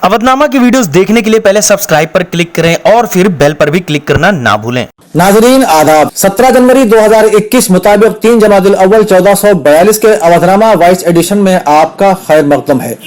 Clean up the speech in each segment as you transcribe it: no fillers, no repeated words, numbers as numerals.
अवधनामा की वीडियोस देखने के लिए पहले सब्सक्राइब पर क्लिक करें और फिर बेल पर भी क्लिक करना ना भूलें। नाजरीन आदाब। 17 जनवरी 2021 मुताबिक 3 जमादुल अव्वल 1442 के अवधनामा वॉइस एडिशन में आपका खैर मकदम है।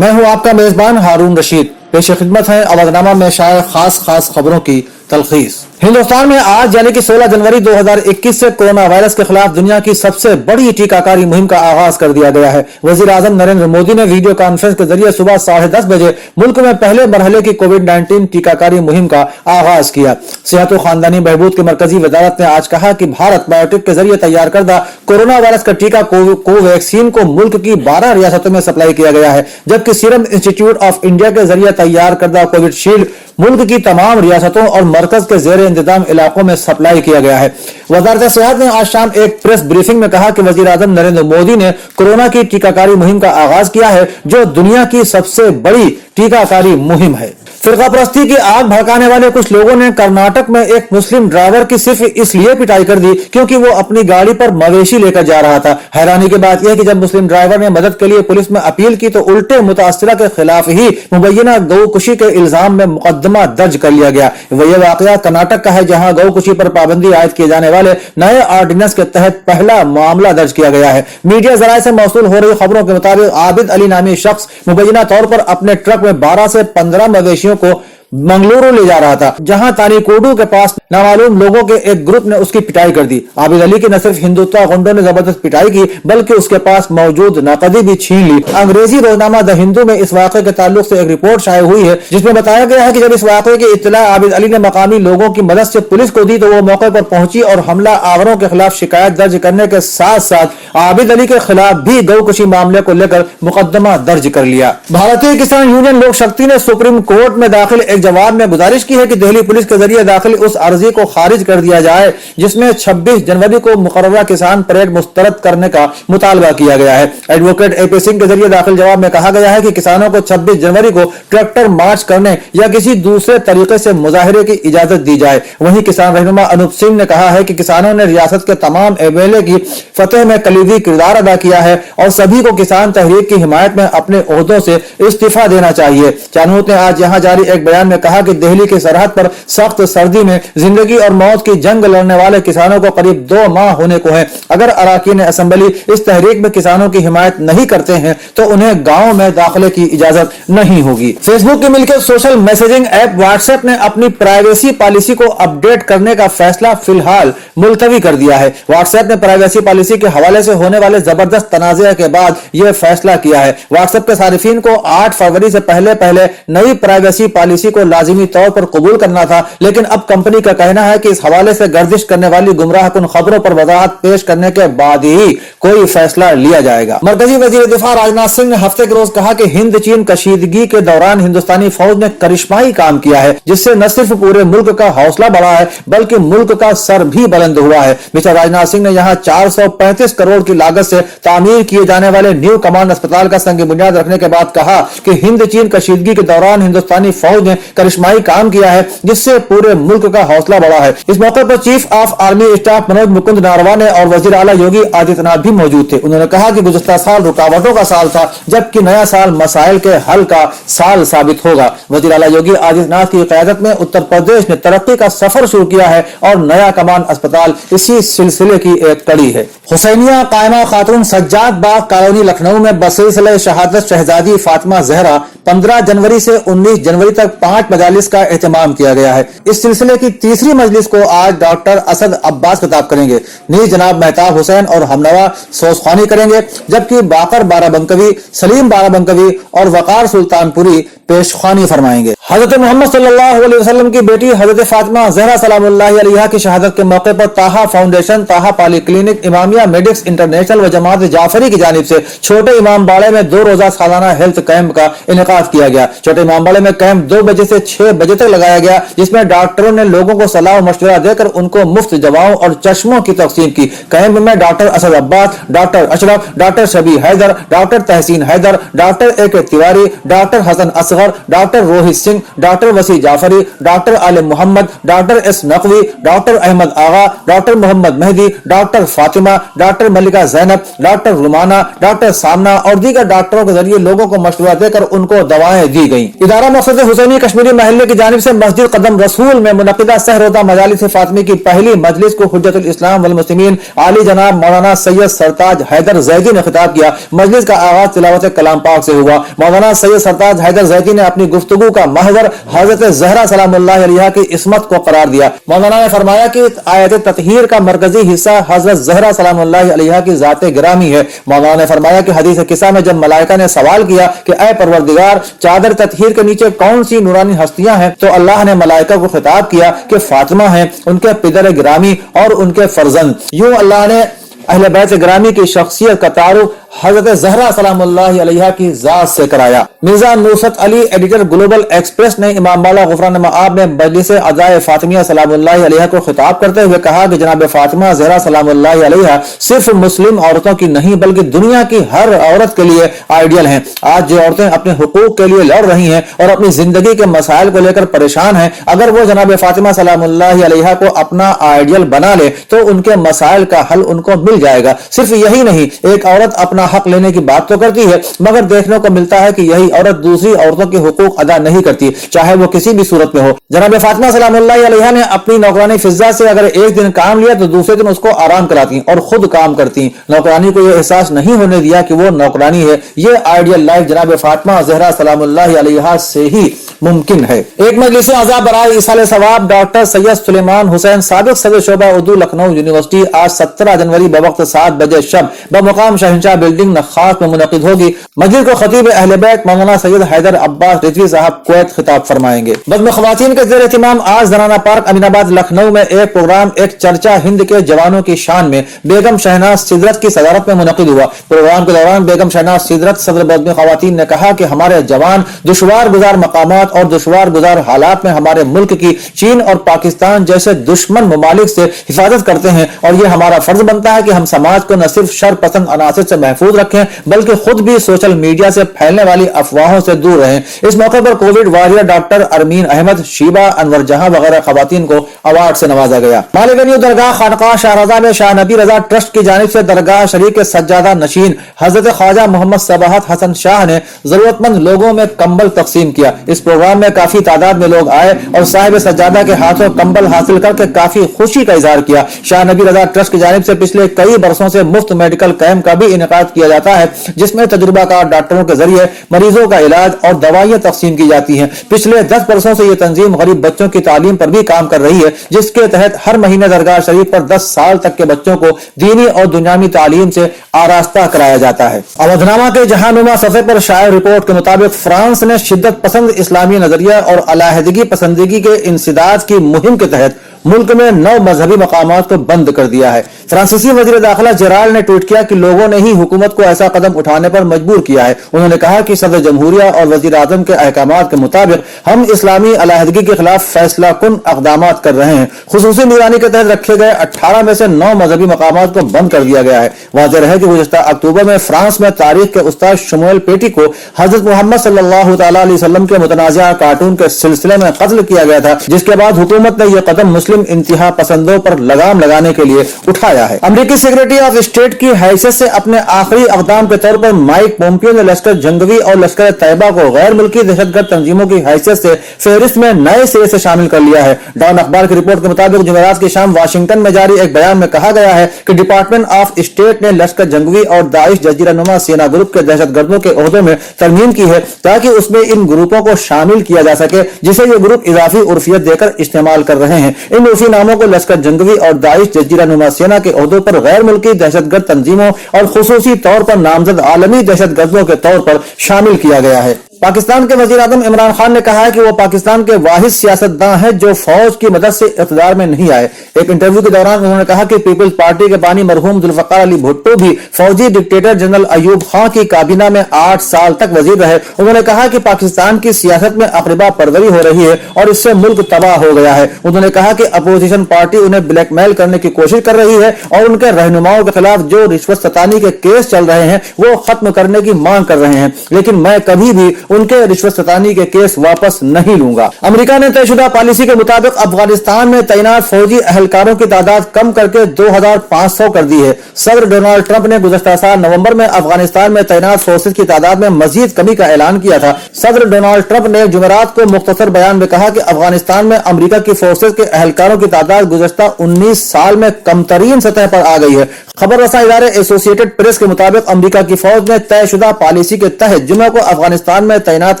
मैं हूं आपका मेजबान हारून रशीद। पेश खिदमत है अवधनामा में शायद खास खबरों की तलखीस। हिंदुस्तान में आज यानी कि 16 जनवरी 2021 से कोरोना वायरस के खिलाफ दुनिया की सबसे बड़ी टीकाकारी मुहिम का आगाज कर दिया गया है। वजीर आजम नरेंद्र मोदी ने वीडियो कॉन्फ्रेंस के जरिए सुबह 10:30 बजे मुल्क में पहले मरहले की कोविड-19 टीकाकारी मुहिम का आगाज किया। सेहत और खानदानी बहबूद की मरकजी वजारत ने आज कहा कि भारत बायोटेक के जरिए तैयार करदा कोरोना वायरस का टीका कोवैक्सीन को मुल्क की 12 रियासतों में सप्लाई किया गया है, जबकि सीरम इंस्टीट्यूट ऑफ इंडिया के जरिए तैयार करदा कोविशील्ड मुल्क की तमाम रियासतों और मरकज के जेर इंतजाम इलाकों में सप्लाई किया गया है। वजारत सेहत ने आज शाम एक प्रेस ब्रीफिंग में कहा कि वजीर आजम नरेंद्र मोदी ने कोरोना की टीकाकारी मुहिम का आगाज किया है, जो दुनिया की सबसे बड़ी टीकाकारी मुहिम है। फिरकापरस्ती की आग भड़काने वाले कुछ लोगों ने कर्नाटक में एक मुस्लिम ड्राइवर की सिर्फ इसलिए पिटाई कर दी क्योंकि वो अपनी गाड़ी पर मवेशी लेकर जा रहा था। हैरानी की बात यह कि जब मुस्लिम ड्राइवर ने मदद के लिए पुलिस में अपील की तो उल्टे मुतासिरा के खिलाफ ही मुबैना गौकुशी के इल्जाम में मुकदमा दर्ज कर लिया गया। यह वाकया कर्नाटक का है, जहां गौकुशी पर पाबंदी आयद किए जाने वाले नए ऑर्डिनेंस के तहत पहला मामला दर्ज किया गया है। मीडिया जराये से मौसूल हो रही खबरों के मुताबिक आबिद अली नामी शख्स मुबैना तौर पर अपने ट्रक में 12 से 15 मवेशियों को मंगलुरु ले जा रहा था, जहां तानीकोडू के पास नामालूम लोगों के एक ग्रुप ने उसकी पिटाई कर दी। आबिद अली की न सिर्फ हिंदुत्व गुंडों ने जबरदस्त पिटाई की, बल्कि उसके पास मौजूद नकदी भी छीन ली। अंग्रेजी रोजनामा द हिंदू में इस वाक़े के ताल्लुक से एक रिपोर्ट शाये हुई है, जिसमें बताया गया है कि जब इस वाक़े की इत्तला आबिद अली ने मकामी लोगों की मदद से पुलिस को दी तो वो मौके पर पहुंची और हमला आवरों के खिलाफ शिकायत दर्ज करने के साथ साथ आबिद अली के खिलाफ भी गौकुशी मामले को लेकर मुकदमा दर्ज कर लिया। भारतीय किसान यूनियन लोक शक्ति ने सुप्रीम कोर्ट में दाखिल एक जवाब में गुजारिश की है कि दिल्ली पुलिस के जरिए दाखिल उस अर्जी को खारिज कर दिया जाए जिसमें 26 जनवरी को मुकर्ररा किसान परेड मुस्तरद करने का मुतालबा किया गया है। एडवोकेट AP सिंह के जरिए दाखिल जवाब में कहा गया है कि किसानों को 26 जनवरी को ट्रैक्टर मार्च करने या किसी दूसरे तरीके से मुजाहिरे की इजाजत दी जाए। वहीं किसान रहनुमा अनूप सिंह ने कहा है कि किसानों ने रियासत के तमाम MLA की फतेह में कलीदी किरदार अदा किया है और सभी को किसान तहरीक की हिमायत में अपने ओहदों से इस्तीफा देना चाहिए। चानूत ने आज यहां जारी एक बयान में कहा कि दिल्ली की सरहद पर सख्त सर्दी में जिंदगी और मौत की जंग लड़ने वाले किसानों को करीब 2 माह होने को है। अगर अराकीन असेंबली इस तहरीक में किसानों की हिमायत नहीं करते हैं तो उन्हें गांव में दाखिले की इजाजत नहीं होगी। फेसबुक की मिलकर सोशल मैसेजिंग ऐप व्हाट्सएप ने अपनी प्राइवेसी पॉलिसी को अपडेट करने का फैसला फिलहाल मुलतवी कर दिया है। व्हाट्सएप ने प्राइवेसी पॉलिसी के हवाले से होने वाले जबरदस्त तनाज़े के बाद यह फैसला किया है। व्हाट्सएप के सारिफीन को 8 फरवरी से पहले नई प्राइवेसी पॉलिसी को लाजिमी तौर पर कबूल करना था, लेकिन अब कंपनी का कहना है कि इस हवाले से गर्दिश करने वाली गुमराहकुन खबरों पर वजाहत पेश करने के बाद ही कोई फैसला लिया जाएगा। मरकजी वजीर दिफा राजनाथ सिंह ने हफ्ते के रोज कहा कि हिंद चीन कशीदगी के दौरान हिंदुस्तानी फौज ने करिश्माई काम किया है, जिससे न सिर्फ पूरे मुल्क का हौसला बढ़ा है बल्कि मुल्क का सर भी बुलंद हुआ है। मिस्टर राजनाथ सिंह ने यहाँ 435 करोड़ की लागत से तामीर किए जाने वाले न्यू कमांड अस्पताल का संग बुनियाद रखने के बाद कहा कि हिंद चीन कशीदगी के दौरान हिंदुस्तानी फौज ने करिश्माई काम किया है, जिससे पूरे मुल्क का हौसला बढ़ा है। इस मौके पर chief of army staff Manoj Mukund Naravane और वजीर आला योगी आदित्यनाथ भी मौजूद थे। उन्होंने कहा कि गुज़श्ता साल रुकावटों का साल था, जबकि नया साल मसाइल के हल का साल साबित होगा। वजीर आला योगी आदित्यनाथ की क़यादत में उत्तर प्रदेश ने तरक्की का सफर शुरू किया है और नया कमान अस्पताल इसी सिलसिले की एक कड़ी है। हुसैनिया कायमा खातून सज्जाद बाग कॉलोनी लखनऊ में बसिलसिले शहादत शहजादी फातिमा जहरा 15 जनवरी से 19 जनवरी तक 5 मजालिस का एहतमाम किया गया है। इस सिलसिले की तीसरी मजलिस को आज डॉक्टर असद अब्बास खिताब करेंगे। नीज जनाब मेहताब हुसैन और हमनवा सोसखानी करेंगे, जबकि बाकर बाराबंकवी, सलीम बाराबंकवी और वकार सुल्तानपुरी पेशखानी फरमाएंगे। हजरत मोहम्मद सल्लल्लाहु अलैहि वसल्लम की बेटी हजरत फातिमा ज़हरा सलामुल्लाह अलैहा की शहादत के मौके पर ताहा फाउंडेशन, ताहा पॉलीक्लिनिक, इमामिया मेडिक्स इंटरनेशनल व जमात जाफरी की जानिब से छोटे इमाम बाड़े में 2 रोजा सालाना हेल्थ कैंप का इनेकाद किया गया। छोटे इमाम बाड़े में कैंप 2 बजे से 6 बजे तक लगाया गया, जिसमें डॉक्टरों ने लोगों को सलाह मशवरा देकर उनको मुफ्त दवाओं और चश्मों की तकसीम की। कैंप में doctor Asad Abbas, doctor Ashraf, doctor Shabi Haider, doctor Tehseen Haider, doctor A K. Tiwari, doctor Hasan Asghar, doctor Rohit Singh, doctor Wasi Jafri, doctor Alim Mohammad, doctor S Naqvi, doctor Ahmad Agha, doctor Mohammad Mehdi, doctor Fatima, doctor Malika Zainab, doctor Rumana, doctor Samna और दीगर डॉक्टरों के जरिए लोगों को मशवरा देकर उनको दवाएं दी गई। इदारा मकसद हुसैनी कश्मीरी महल्ले की जानिब से मस्जिद कदम रसूल में मुनक़िदा सहरोदा मजालिस फातिमी की पहली मजलिस को हुज्जतुल इस्लाम वल मुस्लिमीन आली जनाब मौलाना सैयद सरताज हैदर जैदी ने खिताब किया। मजलिस का आगाज तिलावत कलाम पाक से हुआ। मौलाना सैयद सरताज हैदर जैदी ने अपनी गुफ्तगू का महवर हजरत ज़हरा सलामुल्लाह अलैहा की इस्मत को करार दिया। मौलाना ने फरमाया कि आयत ततहीर का मरकजी हिस्सा हजरत ज़हरा सलामुल्लाह अलैहा की ज़ाते गिरामी है। मौलाना ने फरमाया कि हदीस किस्सा में जब मलाइका ने सवाल किया कि ऐ परवरदिगार, चादर ततहीर के नीचे कौन सी नूरानी हस्तियां हैं, तो अल्लाह ने मलाइका को खिताब किया कि फातिमा हैं, उनके पिदर गिरामी और उनके फर्जंद। यूं अल्लाह ने अहले बैत गिरामी की शख्सियत का तारुफ हजरत ज़हरा सलामुल्लाह अलैहा की जात से कराया। Mirza Nusrat Ali, editor global express, ने इमाम बाला गुफरान मआब में मजलिस अज़ाए फातिमिया सलामुल्लाह अलैहा को खिताब करते हुए कहा कि जनाब फातिमा ज़हरा सलामुल्लाह अलैहा सिर्फ मुस्लिम औरतों की नहीं बल्कि दुनिया की हर औरत के लिए आइडियल हैं। आज जो औरतें अपने हुकूक के लिए लड़ रही हैं और अपनी जिंदगी के मसाइल को लेकर परेशान हैं, अगर वो जनाब फातिमा सलामुल्लाह अलैहा को अपना आइडियल बना ले तो उनके मसाइल का हल उनको मिल जाएगा। सिर्फ यही नहीं, एक औरत अपना हक लेने की बात तो करती है, मगर देखने को मिलता है कि यही औरत दूसरी औरतों के हुकूक अदा नहीं करती, चाहे वो किसी भी सूरत में हो। जनाब फातिमा सलामुल्लाह अलैहा ने अपनी नौकरानी फिजा से अगर एक दिन काम लिया तो दूसरे दिन उसको आराम कराती और खुद काम करती। नौकरानी को यह एहसास नहीं होने दिया कि वो नौकरानी है। ये आइडियल लाइफ जनाब फातिमा ज़हरा सलामुल्लाह अलैहा से ही मुमकिन है। एक मजलिस अज़ा बराए इसाले सवाब डॉक्टर सैयद सुलेमान हुसैन, साबिक सदर शोबा उर्दू, लखनऊ यूनिवर्सिटी, आज 17 जनवरी बवक्त 7 बजे शब बमुकाम शहंशाह बिल्डिंग नखास में मुनक़िद होगी। मस्जिद को खतीब अहले बैत मौलाना सैयद हैदर अब्बास रिजवी साहब कुवैत खिताब फरमाएंगे। बज़्म ख़वातीन के ज़ेर एहतिमाम आज ज़नाना पार्क अमीनाबाद लखनऊ में एक प्रोग्राम एक चर्चा हिंद के जवानों की शान में बेगम शहनाज सिदरत की सदारत में मुनक़िद हुआ। प्रोग्राम के दौरान बेगम शहनाज सिदरत सदर बज़्म ख़वातीन ने कहा कि हमारे जवान दुश्वार गुजार मकामात और दुश्वार गुजार हालात में हमारे मुल्क की चीन और पाकिस्तान जैसे दुश्मन ममालिक से हिफाजत करते हैं और ये हमारा फर्ज बनता है कि हम समाज को न सिर्फ शर पसंद अनासर से महफूज रखें बल्कि खुद भी सोशल मीडिया से फैलने वाली अफवाहों से दूर रहें। इस मौके पर Covid warrior doctor Armeen Ahmad, Sheeba Anwar Jahan वगैरह खवातीन को अवार्ड से नवाजा गया। मालिक न्यू दरगाह खानकाह शाहरज़ा में शाह नबी रजा ट्रस्ट की जानिब से दरगाह शरीफ के सज्जादा नशीन हजरत ख्वाजा मोहम्मद सबाहत हसन शाह ने जरूरतमंद लोगों में कंबल तकसीम किया। इस प्रोग्राम में काफी तादाद में लोग आए और साहिब सज्जादा के हाथों कंबल हासिल करके काफी खुशी का इजहार किया। शाह नबी रजा ट्रस्ट की जानिब से पिछले कई बरसों से मुफ्त मेडिकल कैंप का भी इनेकाद किया जाता है, जिसमें तजुर्बाकार डॉक्टरों के जरिए मरीजों का इलाज और दवाइयां तकसीम की जाती हैं। पिछले 10 बरसों से ये तंजीम गरीब बच्चों की तालीम पर भी काम कर रही है, जिसके तहत हर महीने दरगाह शरीफ पर 10 साल तक के बच्चों को दीनी और दुनियावी तालीम से आरास्ता कराया जाता है। अवधनामा के जहानुमा सफ़े पर शायर रिपोर्ट के मुताबिक फ्रांस ने शिद्दत पसंद इस्लामी नजरिया और अलाहिदगी पसंदगी के इंसिदाज की मुहिम के तहत मुल्क में 9 मजहबी मकामात को बंद कर दिया है। फ्रांसीसी वजीर दाखिला जेराल ने ट्वीट किया कि लोगों ने ही हुकूमत को ऐसा कदम उठाने पर मजबूर किया है। उन्होंने कहा कि सदर जमहूरिया और वजीर आजम के अहकामात के मुताबिक हम इस्लामी अलाहिदगी के खिलाफ फैसला कुन अक़दामात कर रहे हैं। खुसूसी निगरानी के तहत रखे गए 18 में से 9 मजहबी मकामात को बंद कर दिया गया है। वाज़ेह है कि गुज़िश्ता अक्टूबर में फ्रांस में तारीख के उस्ताद शमुएल पेटी को हजरत मोहम्मद सल्लल्लाहु तआला अलैहि वसल्लम के मुतनाज़िआ कार्टून के सिलसिले में कत्ल किया गया था, जिसके बाद हुकूमत ने यह कदम मुस्लिम इंतहा पसंदों पर लगाम लगाने के लिए उठाया है। अमेरिकी सेक्रेटरी ऑफ स्टेट की हैसियत से अपने आखिरी इक़दाम के तौर पर माइक पोम्पियो ने लश्कर जंगवी और लश्कर तैयबा को गैर मुल्की दहशतगर्द तंजीमों की हैसियत से फहरिस्त में नए सिरे से शामिल कर लिया है। डॉन अखबार की रिपोर्ट के मुताबिक जुमेरात की शाम वाशिंगटन में जारी एक बयान में कहा गया है कि डिपार्टमेंट ऑफ स्टेट ने लश्कर जंगवी और दाइश जजीरानुमा सेना ग्रुप के दहशतगर्दों के ओहदों में तरमीम की है ताकि उसमें इन ग्रुपों को शामिल किया जा सके जिसे ये ग्रुप इजाफी उर्फियत देकर इस्तेमाल कर रहे हैं। इन उर्फी नामों को लश्कर जंगवी और दाइश जजीरानुमा सेना के ओहदों पर गैर मुल्की दहशतगर्द तंजीमों और खुसूसी तौर पर नामजद आलमी दहशतगर्दों के तौर पर शामिल किया गया है। पाकिस्तान के वजीर आजम इमरान खान ने कहा है कि वो पाकिस्तान के वाहिद सियासतदां हैं जो फौज की मदद से इक़्तिदार में नहीं आए। एक इंटरव्यू के दौरान उन्होंने कहा कि पीपल्स पार्टी के बानी मरहूम जुल्फ़िकार अली भुट्टो भी फौजी डिक्टेटर जनरल अयूब खान की काबीना में 8 साल तक वजीर रहे। उन्होंने कहा कि पाकिस्तान की सियासत में अक़रबा परवरी हो रही है और इससे मुल्क तबाह हो गया है। उन्होंने कहा कि अपोजिशन पार्टी उन्हें ब्लैकमेल करने की कोशिश कर रही है और उनके रहनुमाओं के खिलाफ जो रिश्वत सतानी के केस चल रहे हैं वो खत्म करने की मांग कर रहे हैं, लेकिन मैं कभी भी उनके रिश्वत सतानी के केस वापस नहीं लूंगा। अमेरिका ने तयशुदा पॉलिसी के मुताबिक अफगानिस्तान में तैनात फौजी अहलकारों की तादाद कम करके 2500 कर दी है। सदर डोनाल्ड ट्रंप ने गुज़श्ता साल नवंबर में अफगानिस्तान में तैनात फोर्सेज की तादाद में मजीद कमी का ऐलान किया था। सदर डोनाल्ड ट्रंप ने जुमेरात को मुख्तसर बयान में कहा कि अफगानिस्तान में अमेरिका की फोर्सेज के अहलकारों की तादाद गुज़श्ता 19 साल में कमतरीन सतह पर आ गई है। खबर रसा इदारे एसोसिएटेड प्रेस के मुताबिक अमेरिका की फौज ने तयशुदा पॉलिसी के तहत जुमे को अफगानिस्तान में तैनात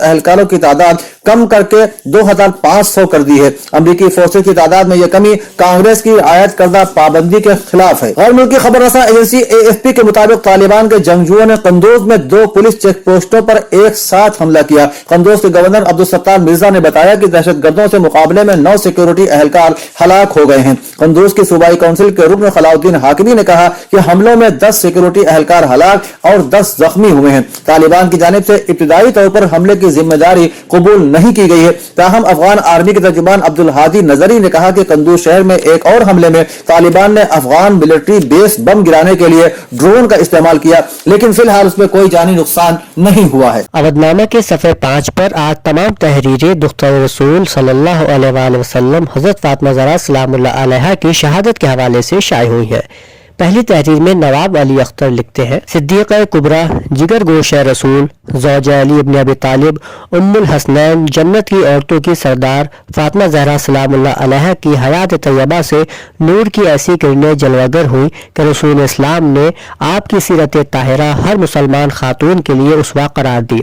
अहलकारों की तादाद कम करके 2500 कर दी है। अमेरिकी फोर्सेज की तादाद में यह कमी कांग्रेस की आयत करदा पाबंदी के खिलाफ है। और मुल्की खबर रसा एजेंसी AFP के मुताबिक तालिबान के जंगजुओं ने कंदोज में 2 पुलिस चेक पोस्टों पर एक साथ हमला किया। कंदोज के गवर्नर अब्दुल सत्तार मिर्जा ने बताया कि दहशतगर्दों से मुकाबले में 9 सिक्योरिटी अहलकार हलाक हो गए हैं। कंदोज की सूबाई काउंसिल के रुकन खलाउद्दीन हाकिमी ने कहा कि हमलों में 10 सिक्योरिटी अहलकार हलाक और 10 जख्मी हुए हैं। तालिबान की जानिब से इब्तिदाई तौर पर हमले की जिम्मेदारी कबूल नहीं की गई है। ताहम अफगान आर्मी के तर्जुमान अब्दुल हादी नजरी ने कहा कि कंदूज शहर में एक और हमले में तालिबान ने अफगान मिलिट्री बेस बम गिराने के लिए ड्रोन का इस्तेमाल किया, लेकिन फिलहाल उसमें कोई जानी नुकसान नहीं हुआ है। अवधनामा के सफ़े 5 पर आज तमाम तहरीरें दुख्तर रसूल सल्लल्लाहु अलैहि वसल्लम हज़रत फातिमा ज़हरा सलामुल्लाह अलैहा की शहादत के हवाले से शाये हुई है। पहली तहरीर में नवाब अली अख्तर लिखते हैं, सिद्दीक़ा कुबरा, जिगर गोश रसूल, ज़ौजा अली इब्न अबी तालिब, उम्मुल हसनैन, जन्नत की औरतों की सरदार फातिमा ज़हरा सलामुल्लाह अलैहा की हयात तैयबा से नूर की ऐसी किरणें जलवागर हुई कि रसूल इस्लाम ने आपकी सीरत ताहिरा हर मुसलमान खातून के लिए उसवा करार दी।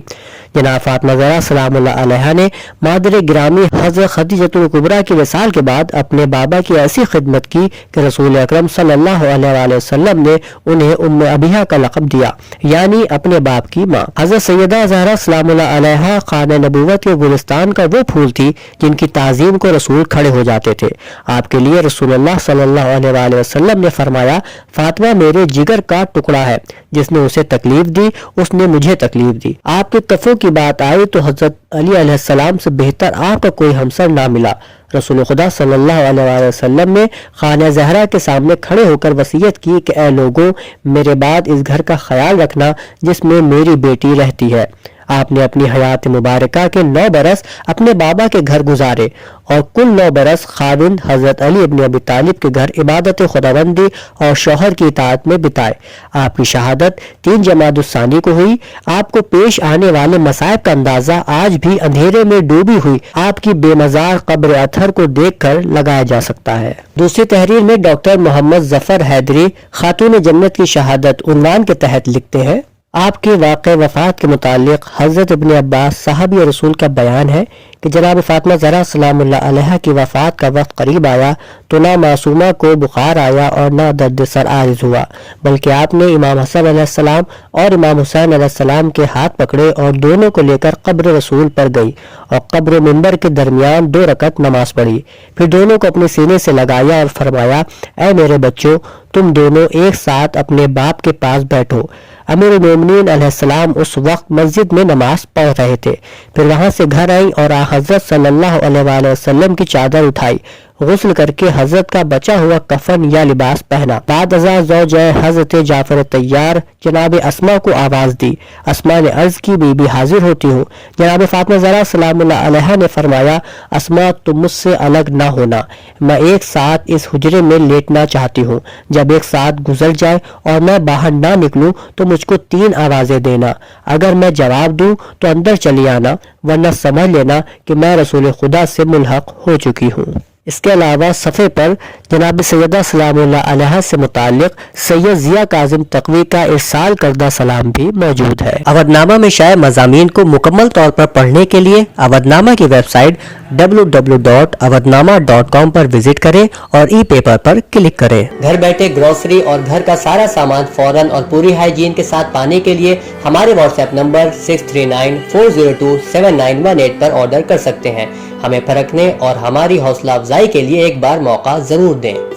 जनाब फातिमा ज़हरा सलामुल्लाह अलैहा ने मादर गिरामी हज़रत खदीजतुल कुबरा की विसाल के बाद अपने बाबा की ऐसी खिदमत की कि रसूल अकरम सल्लल्लाहु अलैहि वसल्लम ने उन्हें उम्मे अबिहा का लक़ब दिया, यानी अपने बाप की माँ। हज़रत सैयदा ज़हरा सलामुल्लाह अलैहा खाने नबूवत के गुलिस्तान का वो फूल थी जिनकी ताज़ीम को रसूल खड़े हो जाते थे। आपके लिए रसूलुल्लाह सल्लल्लाहु अलैहि वसल्लम ने फरमाया, फातिमा मेरे जिगर का टुकड़ा है, जिसने उसे तकलीफ दी उसने मुझे तकलीफ दी। आपके कफ़ों की बात आई तो हज़रत अली अलैहिस्सलाम से बेहतर आपका कोई हमसर ना मिला। रसूल खुदा सल्लल्लाहु अलैहि वसल्लम ने खाना ज़हरा के सामने खड़े होकर वसीयत की कि ऐ लोगों, मेरे बाद इस घर का ख्याल रखना जिसमें मेरी बेटी रहती है। आपने अपनी हयात मुबारका के 9 बरस अपने बाबा के घर गुजारे और कुल 9 बरस खाविंद हजरत अली इब्न अबी तालिब के घर इबादत खुदाबंदी और शौहर की इताअत में बिताए। आपकी शहादत 3 जमादुस्सानी को हुई। आपको पेश आने वाले मसाइब का अंदाजा आज भी अंधेरे में डूबी हुई आपकी बेमजार कब्र अथर को देखकर लगाया जा सकता है। दूसरी तहरीर में डॉक्टर मोहम्मद जफर हैदरी खातून जन्नत की शहादत उन्वान के तहत लिखते हैं, आपके वाक़े वफ़ात के मुतालिक हज़रत इब्न अब्बास साहबी रसूल का बयान है कि जनाब फातिमा ज़हरा सलामुल्लाह अलैहा की वफ़ात का वक्त करीब आया तो ना मासूमा को बुखार आया और ना दर्द सर आरिज़ हुआ, बल्कि आपने इमाम हसन अलैहिस्सलाम और इमाम हुसैन अलैहिस्सलाम के हाथ पकड़े और दोनों को लेकर कब्र रसूल पर गई और कब्र मिंबर के दरमियान 2 रकत नमाज पढ़ी। फिर दोनों को अपने सीने से लगाया और फरमाया, ऐ मेरे बच्चों, तुम दोनों एक साथ अपने बाप के पास बैठो। अमीरुल मोमिनीन अलैहिस्सलाम उस वक्त मस्जिद में नमाज पढ़ रहे थे। फिर वहां से घर आई और हजरत सल्लल्लाहु अलैहि वसल्लम की चादर उठाई, गुस्ल करके हजरत का बचा हुआ कफन या लिबास पहना। बाद अज़ा ज़ौजा हजरत जाफर तैयार जनाब अस्मा को आवाज दी। अस्मा ने अर्ज की, बीबी हाजिर होती हूँ। जनाब फातिमा ज़हरा सलामुल्लाह अलैहा ने फरमाया, अस्मा तुम मुझसे अलग ना होना, मैं एक साथ इस हुजरे में लेटना चाहती हूँ। जब एक साथ गुजर जाए और मैं बाहर ना निकलूं तो मुझको 3 आवाजें देना। अगर मैं जवाब दूं तो अंदर चली आना, वरना समझ लेना कि मैं रसूल खुदा से मुल्हक हो चुकी हूँ। اس کے علاوہ صفحے پر جناب سیدہ سلام اللہ علیہ سے متعلق سید ضیاء کاظم تقوی کا ارسال کردہ سلام بھی موجود ہے۔ اودنامہ میں شائع مضامین کو مکمل طور پر پڑھنے کے لیے اودنامہ کی ویب سائٹ www.awadnama.com پر وزٹ کریں اور ای پیپر پر کلک کریں۔ گھر بیٹھے گروسری اور گھر کا سارا سامان فوراً اور پوری ہائیجین کے ساتھ پانے کے لیے ہمارے واٹس ایپ نمبر 6394027918 پر آرڈر کر سکتے ہیں۔ ہمیں پرکھنے اور ہماری حوصلہ افزائی کے لیے ایک بار موقع ضرور دیں۔